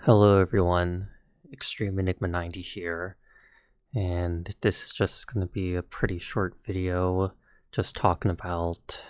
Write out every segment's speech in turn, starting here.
Hello everyone, Extreme Enigma 90 here, and this is just going to be a pretty short video, just talking about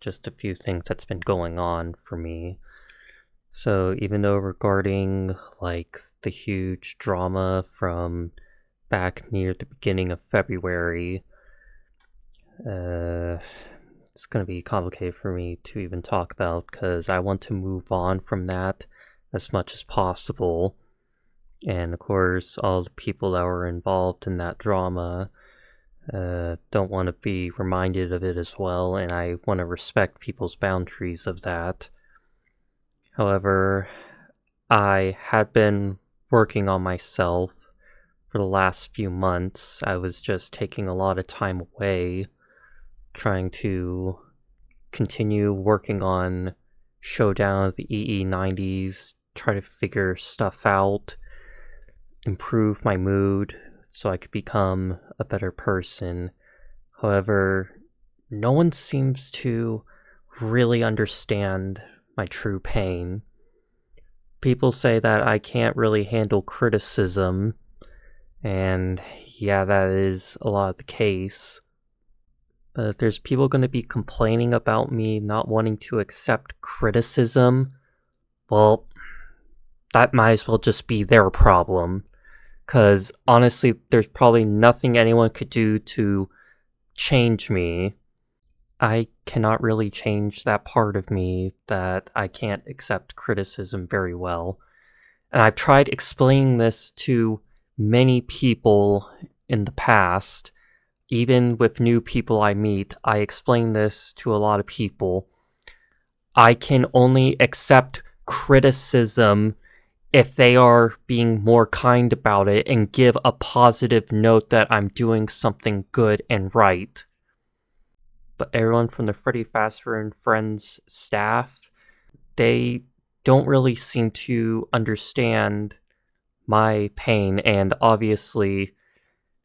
just a few things that's been going on for me. So even though regarding like the huge drama from back near the beginning of February, it's going to be complicated for me to even talk about because I want to move on from that as much as possible. And of course, all the people that were involved in that drama don't want to be reminded of it as well, and I want to respect people's boundaries of that. However, I had been working on myself for the last few months. I was just taking a lot of time away, trying to continue working on Showdown of the EE90s, try to figure stuff out, improve my mood so I could become a better person. However, no one seems to really understand my true pain. People say that I can't really handle criticism, and yeah, that is a lot of the case. But if there's people going to be complaining about me not wanting to accept criticism, well, that might as well just be their problem. Because honestly, there's probably nothing anyone could do to change me. I cannot really change that part of me that I can't accept criticism very well. And I've tried explaining this to many people in the past. Even with new people I meet, I explain this to a lot of people. I can only accept criticism if they are being more kind about it and give a positive note that I'm doing something good and right. But everyone from the Freddy Fazbear and Friends staff, they don't really seem to understand my pain, and obviously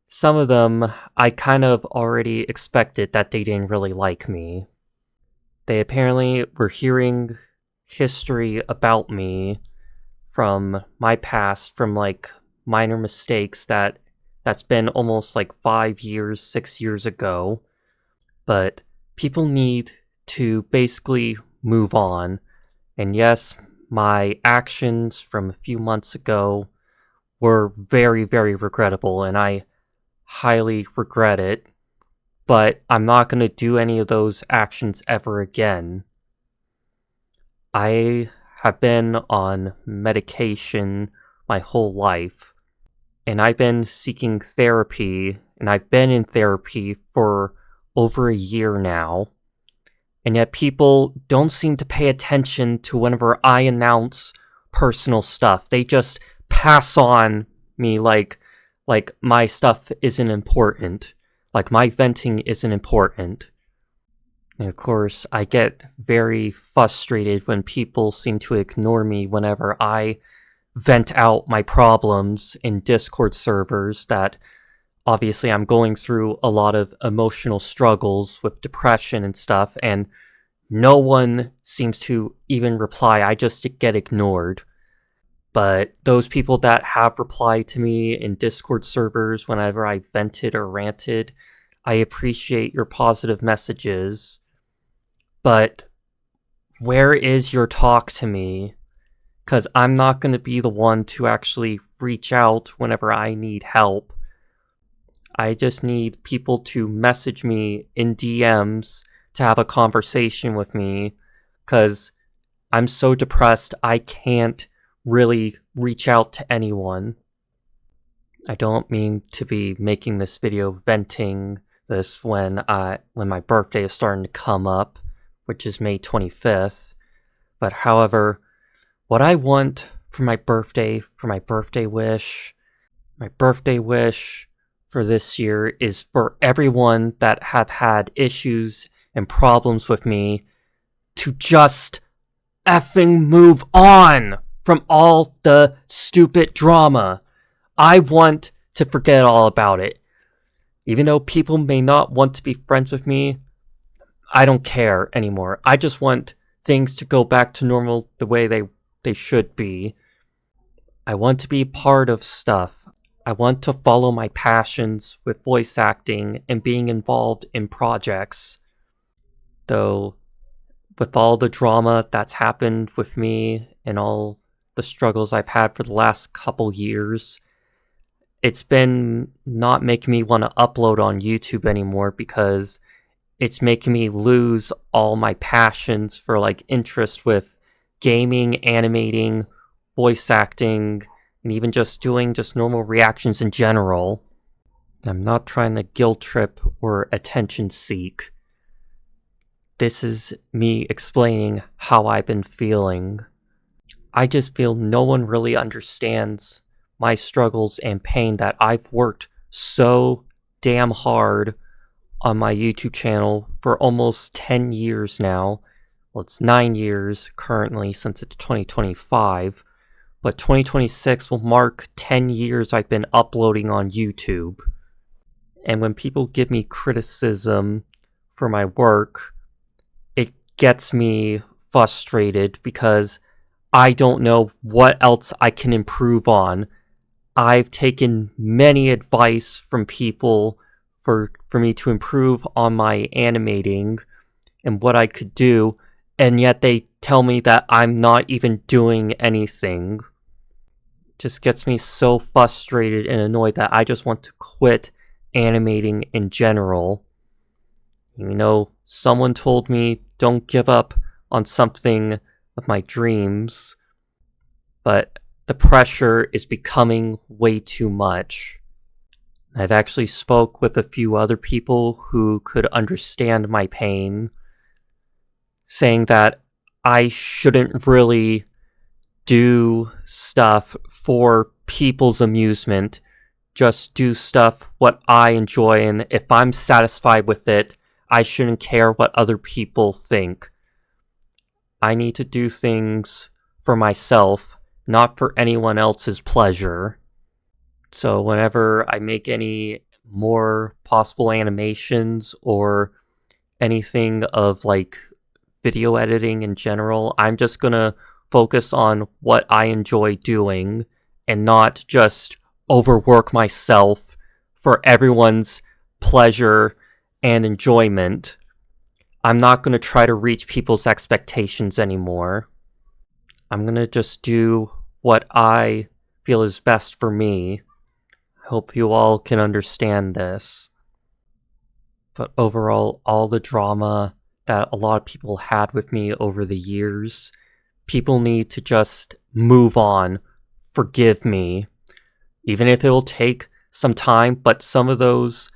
some of them I kind of already expected that they didn't really like me. They apparently were hearing history about me from my past, from like minor mistakes that's been almost like 5 years, 6 years ago. But people need to basically move on. And yes, my actions from a few months ago were very, very regrettable, and I highly regret it. But I'm not going to do any of those actions ever again. I have been on medication my whole life, and I've been seeking therapy, and I've been in therapy for over a year now, and yet people don't seem to pay attention to whenever I announce personal stuff. They just pass on me like my stuff isn't important, like my venting isn't important. And of course, I get very frustrated when people seem to ignore me whenever I vent out my problems in Discord servers that obviously I'm going through a lot of emotional struggles with depression and stuff, and no one seems to even reply. I just get ignored. But those people that have replied to me in Discord servers whenever I vented or ranted, I appreciate your positive messages. But where is your talk to me? Because I'm not going to be the one to actually reach out whenever I need help. I just need people to message me in DMs to have a conversation with me, because I'm so depressed I can't really reach out to anyone. I don't mean to be making this video venting this when my birthday is starting to come up, which is May 25th. But however, what I want for my birthday wish for this year is for everyone that have had issues and problems with me to just effing move on from all the stupid drama. I want to forget all about it. Even though people may not want to be friends with me, I don't care anymore. I just want things to go back to normal the way they should be. I want to be part of stuff. I want to follow my passions with voice acting and being involved in projects. Though, with all the drama that's happened with me and all the struggles I've had for the last couple years, it's been not making me want to upload on YouTube anymore because it's making me lose all my passions for like interest with gaming, animating, voice acting, and even just doing just normal reactions in general. I'm not trying to guilt trip or attention seek. This is me explaining how I've been feeling. I just feel no one really understands my struggles and pain that I've worked so damn hard on my YouTube channel for almost 10 years now. Well, it's 9 years currently since it's 2025, but 2026 will mark 10 years I've been uploading on YouTube. And when people give me criticism for my work, it gets me frustrated because I don't know what else I can improve on. I've taken many advice from people for me to improve on my animating and what I could do, and yet they tell me that I'm not even doing anything. Just gets me so frustrated and annoyed that I just want to quit animating in general. You know, someone told me don't give up on something of my dreams, but the pressure is becoming way too much. I've actually spoke with a few other people who could understand my pain, saying that I shouldn't really do stuff for people's amusement, just do stuff what I enjoy, and if I'm satisfied with it, I shouldn't care what other people think. I need to do things for myself, not for anyone else's pleasure. So whenever I make any more possible animations or anything of like video editing in general, I'm just gonna focus on what I enjoy doing and not just overwork myself for everyone's pleasure and enjoyment. I'm not gonna try to reach people's expectations anymore. I'm gonna just do what I feel is best for me. Hope you all can understand this. But overall, all the drama that a lot of people had with me over the years, people need to just move on, forgive me. Even if it will take some time, but some of those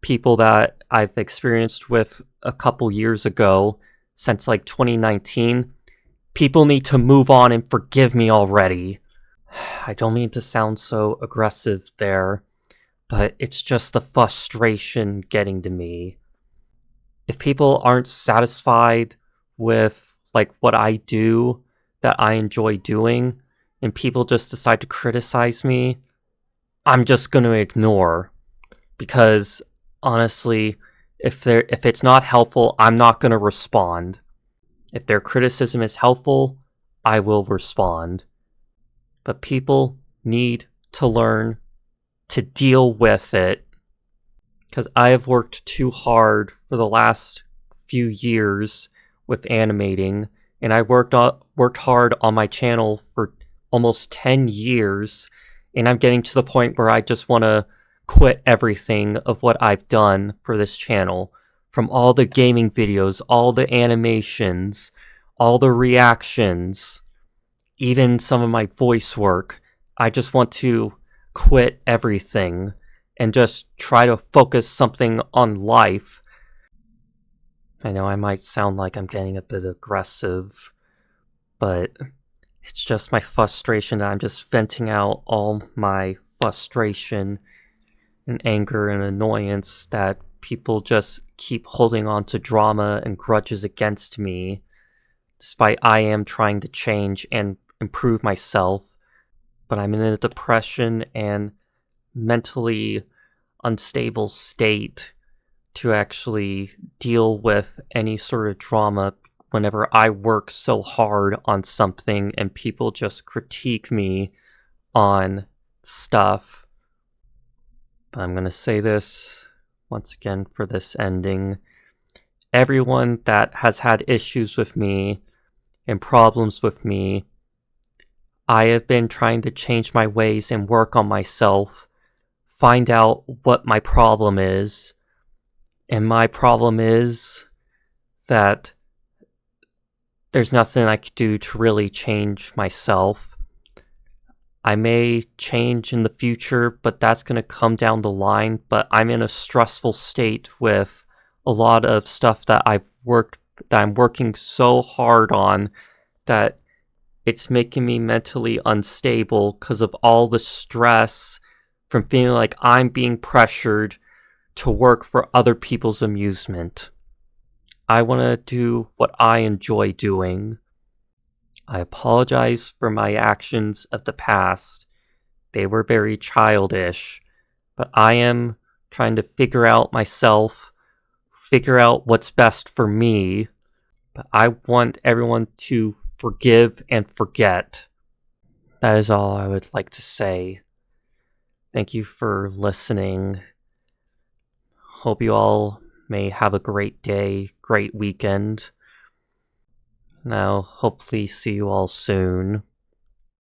people that I've experienced with a couple years ago, since like 2019, people need to move on and forgive me already. I don't mean to sound so aggressive there, but it's just the frustration getting to me. If people aren't satisfied with like what I do that I enjoy doing, and people just decide to criticize me, I'm just going to ignore. Because honestly, if it's not helpful, I'm not going to respond. If their criticism is helpful, I will respond. But people need to learn to deal with it, because I have worked too hard for the last few years with animating, and I worked hard on my channel for almost 10 years, and I'm getting to the point where I just want to quit everything of what I've done for this channel. From all the gaming videos, all the animations, all the reactions, even some of my voice work. I just want to quit everything and just try to focus something on life. I know I might sound like I'm getting a bit aggressive, but it's just my frustration that I'm just venting out all my frustration and anger and annoyance that people just keep holding on to drama and grudges against me, despite I am trying to change and improve myself. But I'm in a depression and mentally unstable state to actually deal with any sort of drama whenever I work so hard on something and people just critique me on stuff. But I'm going to say this once again for this ending. Everyone that has had issues with me and problems with me, I have been trying to change my ways and work on myself, find out what my problem is. And my problem is that there's nothing I could do to really change myself. I may change in the future, but that's going to come down the line. But I'm in a stressful state with a lot of stuff that I'm working so hard on that it's making me mentally unstable because of all the stress from feeling like I'm being pressured to work for other people's amusement. I want to do what I enjoy doing. I apologize for my actions of the past. They were very childish, but I am trying to figure out myself, figure out what's best for me. But I want everyone to forgive and forget. That is all I would like to say. Thank you for listening. Hope you all may have a great day, great weekend. Now, hopefully see you all soon.